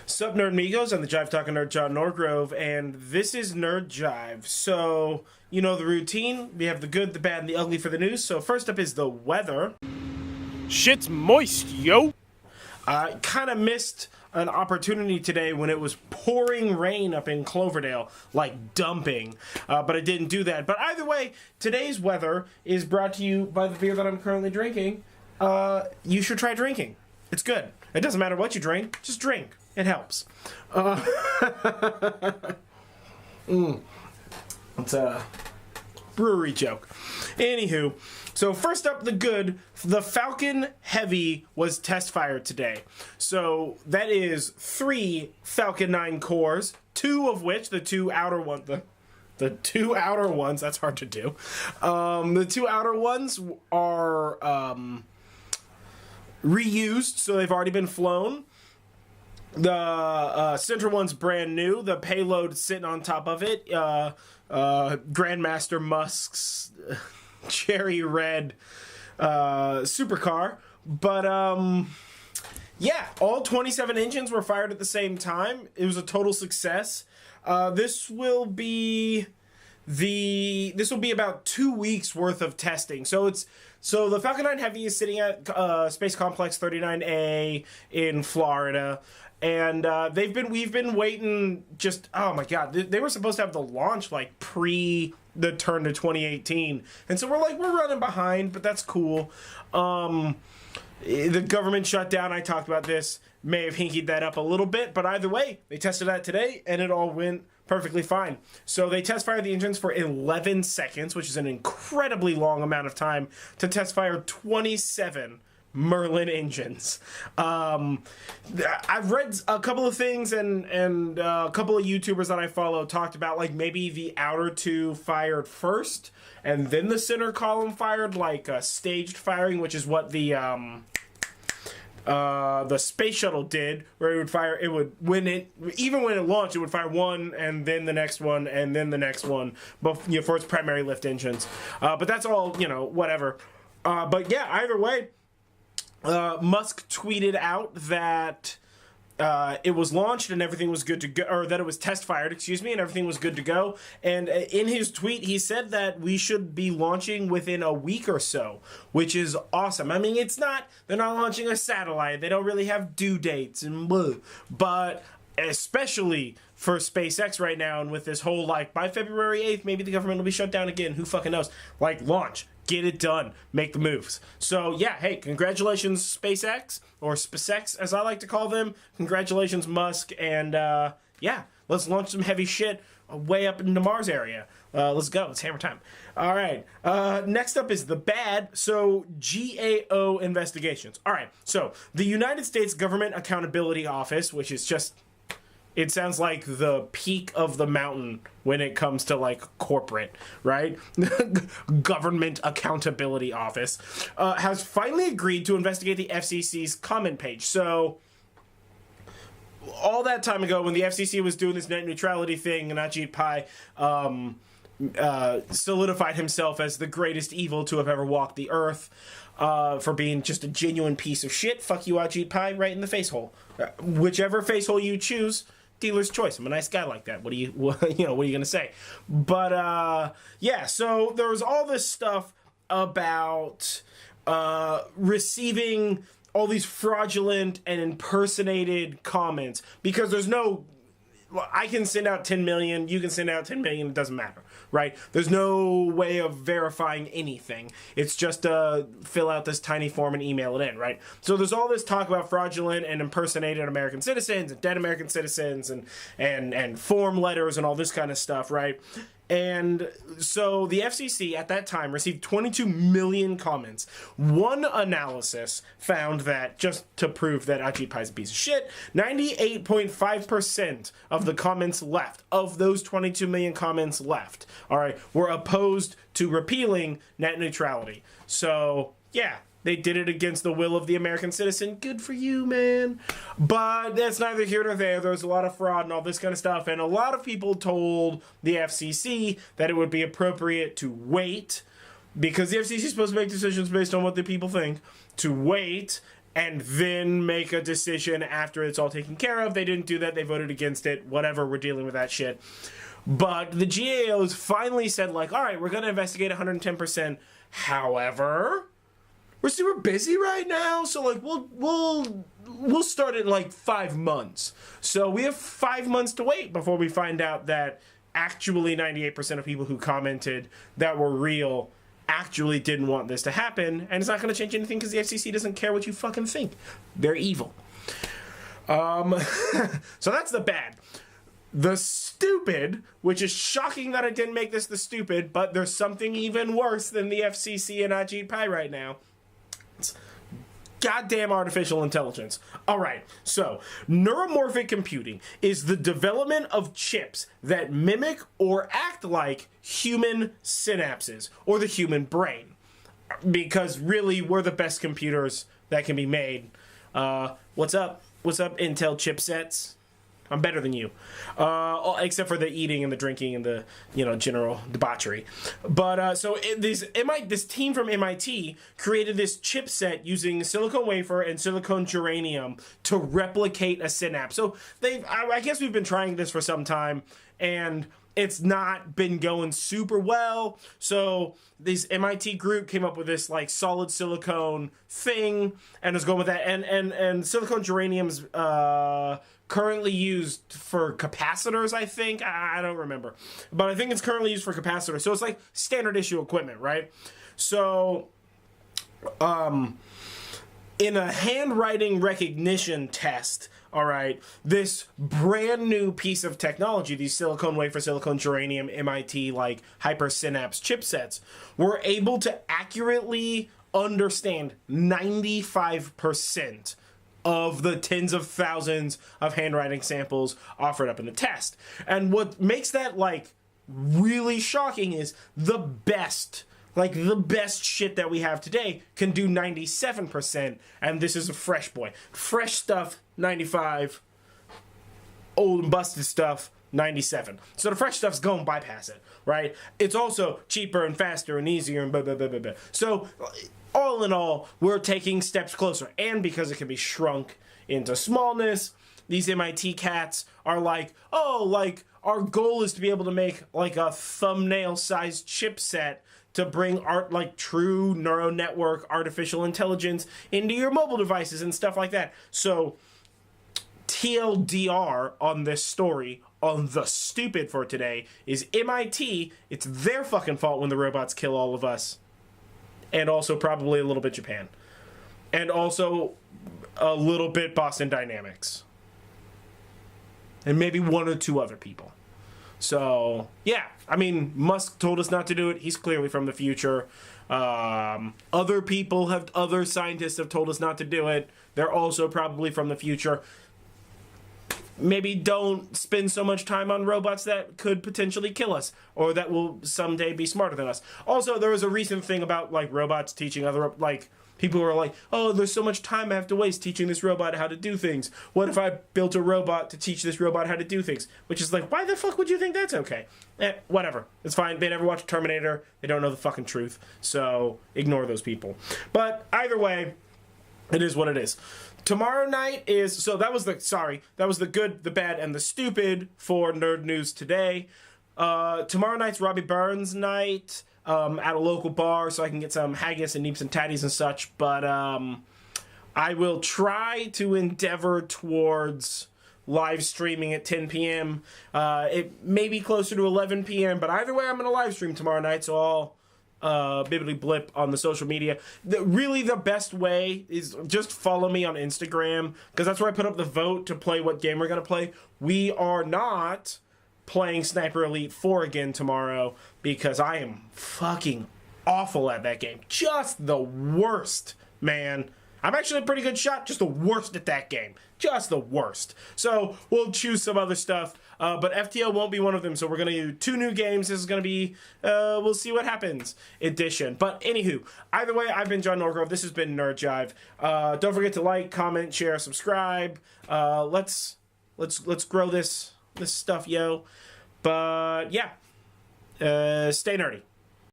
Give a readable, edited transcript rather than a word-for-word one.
Sup, Nerdmigos? I'm the Jive talking nerd, John Norgrove, and this is Nerd Jive. So, you know the routine. We have the good, the bad, and the ugly for the news. So first up is the weather. Shit's moist, yo! I kind of missed an opportunity today when it was pouring rain up in Cloverdale, like dumping, but I didn't do that. But either way, today's weather is brought to you by the beer that I'm currently drinking. You should try drinking. It's good. It doesn't matter what you drink, just drink. It helps. It's a brewery joke. Anywho, so first up, the good. The Falcon Heavy was test fired today. So that is 3 Falcon 9 cores, 2 of which, the two outer ones, that's hard to do. The 2 outer ones are reused, so they've already been flown. The center one's brand new. The payload sitting on top of it. Grandmaster Musk's cherry red supercar. But yeah, all 27 engines were fired at the same time. It was a total success. This will be about 2 weeks worth of testing. So the Falcon 9 Heavy is sitting at Space Complex 39A in Florida. And we've been waiting just, oh my god, they were supposed to have the launch like pre the turn to 2018. And so we're running behind, but that's cool. The government shutdown, I talked about this, may have hinkied that up a little bit, but either way, they tested that today and it all went perfectly fine. So they test fired the engines for 11 seconds, which is an incredibly long amount of time to test fire 27 Merlin engines. I've read a couple of things and a couple of YouTubers that I follow talked about like maybe the outer 2 fired first and then the center column fired, like staged firing, which is what the space shuttle did, where it would fire. It would even when it launched, it would fire one and then the next one and then the next one, but for its primary lift engines. But that's all whatever. But yeah, either way. Musk tweeted out that it was launched and everything was good to go, or that it was test fired, and everything was good to go. And in his tweet, he said that we should be launching within a week or so, which is awesome. I mean, they're not launching a satellite. They don't really have due dates and blah, but especially for SpaceX right now, and with this whole by February 8th, maybe the government will be shut down again. Who fucking knows? Launch. Get it done. Make the moves. So, yeah, hey, congratulations, SpaceX, or SpaceX, as I like to call them. Congratulations, Musk, and, yeah, let's launch some heavy shit way up into Mars area. Let's go. It's hammer time. All right. Next up is the bad. So, GAO Investigations. All right. So, the United States Government Accountability Office, which is just... It sounds like the peak of the mountain when it comes to corporate, right? Government Accountability Office has finally agreed to investigate the FCC's comment page. So all that time ago when the FCC was doing this net neutrality thing, and Ajit Pai solidified himself as the greatest evil to have ever walked the earth for being just a genuine piece of shit. Fuck you, Ajit Pai, right in the face hole. Whichever face hole you choose, dealer's choice. I'm a nice guy like that. What are you gonna say? But yeah, so there was all this stuff about receiving all these fraudulent and impersonated comments, because there's no... I can send out 10 million, you can send out 10 million, it doesn't matter, right? There's no way of verifying anything. It's just fill out this tiny form and email it in, right? So there's all this talk about fraudulent and impersonated American citizens and dead American citizens and form letters and all this kind of stuff, right? And so the FCC at that time received 22 million comments. One analysis found that, just to prove that Ajit Pai is a piece of shit, 98.5% of the comments left, of those 22 million comments left, all right, were opposed to repealing net neutrality. So, yeah. They did it against the will of the American citizen. Good for you, man. But that's neither here nor there. There's a lot of fraud and all this kind of stuff. And a lot of people told the FCC that it would be appropriate to wait, because the FCC is supposed to make decisions based on what the people think, to wait and then make a decision after it's all taken care of. They didn't do that. They voted against it. Whatever, we're dealing with that shit. But the GAOs finally said, like, all right, we're going to investigate 110%. However, we're super busy right now, so, like, we'll start in, like, 5 months. So we have 5 months to wait before we find out that actually 98% of people who commented that were real actually didn't want this to happen, and it's not going to change anything because the FCC doesn't care what you fucking think. They're evil. So that's the bad. The stupid, which is shocking that I didn't make this the stupid, but there's something even worse than the FCC and Ajit Pai right now. It's goddamn artificial intelligence. All right, so neuromorphic computing is the development of chips that mimic or act like human synapses or the human brain. Because really, we're the best computers that can be made. What's up? What's up, Intel chipsets? I'm better than you, except for the eating and the drinking and the general debauchery. But this team from MIT created this chipset using silicon wafer and silicon germanium to replicate a synapse. So I guess we've been trying this for some time, and it's not been going super well. So this MIT group came up with this like solid silicone thing and is going with that. And silicon germanium's currently used for capacitors, I think. I don't remember. But I think it's currently used for capacitors. So it's like standard issue equipment, right? So in a handwriting recognition test, all right, this brand new piece of technology, these silicon wafer, silicon germanium, MIT, like hypersynapse chipsets, were able to accurately understand 95% of the tens of thousands of handwriting samples offered up in the test. And what makes that, like, really shocking is the best shit that we have today can do 97%, and this is a fresh boy. Fresh stuff, 95. Old and busted stuff, 97. So the fresh stuff's going to bypass it, right? It's also cheaper and faster and easier and blah, blah, blah, blah, blah. So all in all, we're taking steps closer. And because it can be shrunk into smallness, these MIT cats are like, oh, like, our goal is to be able to make, like, a thumbnail-sized chipset to bring true neural network artificial intelligence into your mobile devices and stuff like that. So, TLDR on this story, on the stupid for today, is MIT, it's their fucking fault when the robots kill all of us. And also probably a little bit Japan. And also a little bit Boston Dynamics. And maybe one or two other people. So, yeah. I mean, Musk told us not to do it. He's clearly from the future. Other scientists have told us not to do it. They're also probably from the future. Maybe don't spend so much time on robots that could potentially kill us, or that will someday be smarter than us. Also, there was a recent thing about, like, robots teaching other, like, people who are like, oh, there's so much time I have to waste teaching this robot how to do things. What if I built a robot to teach this robot how to do things? Which is like, why the fuck would you think that's okay? Whatever. It's fine. They never watched Terminator. They don't know the fucking truth. So ignore those people. But either way, it is what it is. Tomorrow night is, so that was the good, the bad, and the stupid for Nerd News today. Tomorrow night's Robbie Burns night at a local bar, so I can get some haggis and neeps and tatties and such. But I will try to endeavor towards live streaming at 10 p.m. It may be closer to 11 p.m., but either way, I'm going to live stream tomorrow night, so I'll bibbity blip on the social media. Really, the best way is just follow me on Instagram, because that's where I put up the vote to play what game we're going to play. We are not playing Sniper Elite 4 again tomorrow, because I am fucking awful at that game. Just the worst, man. I'm actually a pretty good shot, just the worst at that game. Just the worst. So we'll choose some other stuff, but FTL won't be one of them, so we're going to do 2 new games. This is going to be, we'll see what happens edition. But anywho, either way, I've been John Norgrove. This has been Nerd Jive. Don't forget to like, comment, share, subscribe. Let's grow this stuff, yo. But yeah, stay nerdy.